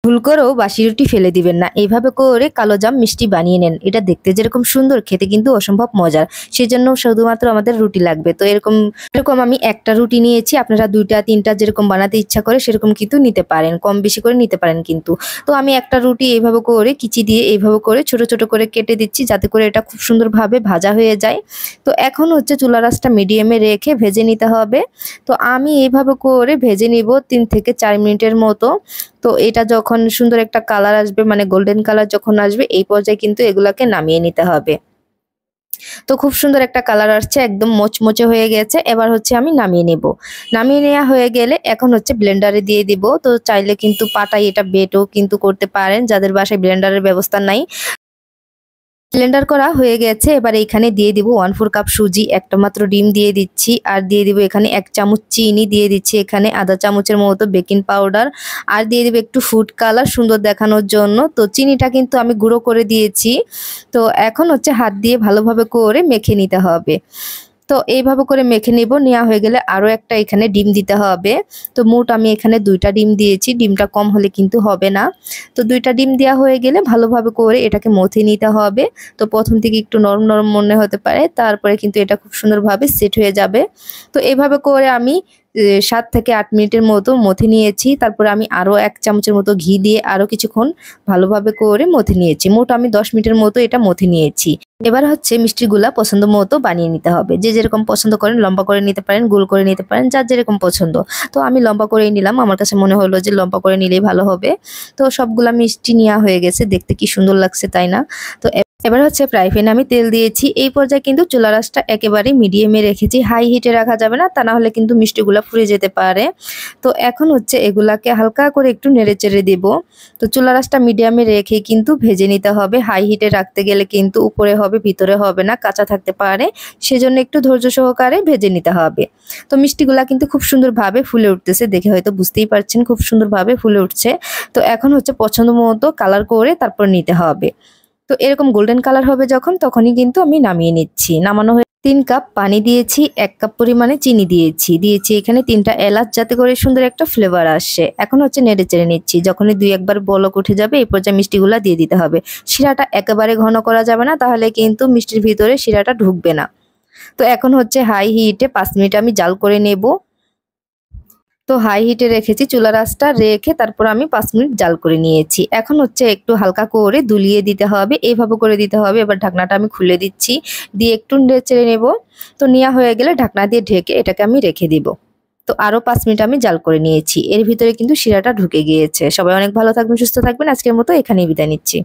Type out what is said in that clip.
ভুল করেও বাসি রুটি ফেলে দিবেন না। এইভাবে করে কালোজাম মিষ্টি বানিয়ে নেন। এটা দেখতে যেরকম সুন্দর, খেতে কিন্তু অসম্ভব মজার। সেজন্য শুধুমাত্র আমাদের রুটি লাগবে। তো এরকম আমি একটা রুটি নিয়েছি। আপনারা 2টা 3টা যেরকম বানাতে ইচ্ছা করে সেরকম কিন্তু নিতে পারেন। কম বেশি করে নিতে পারেন কিন্তু। তো আমি একটা রুটি এইভাবে করে কিচি দিয়ে এইভাবে করে ছোট ছোট করে কেটে দিচ্ছি, যাতে করে এটা খুব সুন্দরভাবে ভাজা হয়ে যায়। তো এখন হচ্ছে চুলার আঁচটা মিডিয়ামে রেখে ভেজে নিতে হবে। তো আমি এইভাবে করে ভেজে নিব 3 থেকে 4 মিনিটের মতো। তো এটা যখন সুন্দর একটা কালার আসবে, মানে গোল্ডেন কালার যখন আসবে, এই পর্যায়ে কিন্তু এগুলাকে নামিয়ে নিতে হবে। তো খুব সুন্দর একটা কালার আসছে, একদম মচমচে হয়ে গেছে। এবার হচ্ছে আমি নামিয়ে নেব। নামিয়ে নেওয়া হয়ে গেলে এখন হচ্ছে ব্লেন্ডারে দিয়ে দিব। তো চাইলে কিন্তু পাটায় এটা বেটেও কিন্তু করতে পারেন, যাদের বাসায় ব্লেন্ডারের ব্যবস্থা নাই। ব্লেন্ডার করা হয়ে গেছে। এবার এখানে দিয়ে দিব 1/4 কাপ সুজি, একটা মাত্র ডিম দিয়ে দিচ্ছি, আর দিয়ে দিব এখানে 1 চামচ চিনি, দিয়ে দিচ্ছি এখানে আধা চামচের মতো বেকিং পাউডার, আর দিয়ে দিব একটু ফুড কালার সুন্দর দেখানোর জন্য। তো চিনিটা কিন্তু আমি গুঁড়ো করে দিয়েছি। তো এখন হচ্ছে হাত দিয়ে ভালোভাবে করে মেখে নিতে হবে। তো এইভাবে করে মেখে নিব। নেওয়া হয়ে গেলে আরও একটা এখানে ডিম দিতে হবে। তো মোট আমি এখানে 2টা ডিম দিয়েছি, ডিমটা কম হলে কিন্তু হবে না। তো 2টা ডিম দেওয়া হয়ে গেলে ভালোভাবে করে এটাকে মথে নিতে হবে। তো প্রথম থেকে একটু নরম নরম মনে হতে পারে, তারপরে কিন্তু এটা খুব সুন্দরভাবে সেট হয়ে যাবে। তো এভাবে করে আমি 7 থেকে 8 মিনিটের মতো মথে নিয়েছি। তারপরে আমি আরও 1 চামচের মতো ঘি দিয়ে আরও কিছুক্ষণ ভালোভাবে করে মথে নিয়েছি। মোট আমি 10 মিনিটের মতো এটা মথে নিয়েছি। এবার হচ্ছে মিষ্টিগুলা পছন্দ মতো বানিয়ে নিতে হবে। যে যেরকম পছন্দ করেন লম্বা করে নিতে পারেন, গোল করে নিতে পারেন, যার যেরকম পছন্দ। তো আমি লম্বা করেই নিলাম, আমার কাছে মনে হলো যে লম্বা করে নিলেই ভালো হবে। তো সবগুলা মিষ্টি নেওয়া হয়ে গেছে, দেখতে কি সুন্দর লাগছে তাই না? তো এবার হচ্ছে ফ্রাই প্যানে আমি তেল দিয়েছি। এই পর্যায়ে কিন্তু চুলার আঁচটা একেবারে মিডিয়ামে রেখেছি, হাই হিটে রাখা যাবে না, তা না হলে কিন্তু মিষ্টিগুলা পুড়ে যেতে পারে। তো এখন হচ্ছে এগুলাকে হালকা করে একটু নেড়ে চেড়ে দেব। তো চুলার আঁচটা মিডিয়ামে রেখে কিন্তু ভেজে নিতে হবে। হাই হিটে রাখতে গেলে কিন্তু উপরে হবে ভিতরে হবে না, কাঁচা থাকতে পারে। সেজন্য একটু ধৈর্য সহকারে ভেজে নিতে হবে। তো মিষ্টিগুলা কিন্তু খুব সুন্দরভাবে ফুলে উঠতেছে, দেখে হয়তো বুঝতেই পারছেন খুব সুন্দরভাবে ফুলে উঠছে। তো এখন হচ্ছে পছন্দ মতো কালার করে তারপর নিতে হবে। তো এরকম গোল্ডেন কালার হবে যখন, তখনই কিন্তু আমি নামিয়ে নিচ্ছি। নামানো হয়ে 3 কাপ পানি দিয়েছি, 1 কাপ পরিমাণে চিনি দিয়েছি এখানে 3টা এলাচ, যাতে করে সুন্দর একটা ফ্লেভার আসে। এখন হচ্ছে নেড়ে চেড়ে নিচ্ছি। যখনই 2-1 বার বলক উঠে যাবে, এই পর্যায়ে মিষ্টিগুলা দিয়ে দিতে হবে। শিরাটা একেবারে ঘন করা যাবে না, তাহলে কিন্তু মিষ্টির ভিতরে শিরাটা ঢুকবে না। তো এখন হচ্ছে হাই হিটে 5 মিনিট আমি জাল করে নেব। তো হাই হিটে রেখেছি, চুলার আঁচটা রেখে তারপর আমি 5 মিনিট জাল করে নিয়েছি। এখন হচ্ছে একটু হালকা করে দুলিয়ে দিতে হবে, এইভাবে করে দিতে হবে। এবার ঢাকনাটা আমি খুলে দিচ্ছি, দিয়ে একটু নেড়ে নেব। তো নেওয়া হয়ে গেলে ঢাকনা দিয়ে ঢেকে এটাকে আমি রেখে দিব। তো আরও 5 মিনিট আমি জাল করে নিয়েছি। এর ভিতরে কিন্তু শিরাটা ঢুকে গিয়েছে। সবাই অনেক ভালো থাকবেন, সুস্থ থাকবেন। আজকের মতো এখানেই বিদায় নিচ্ছি।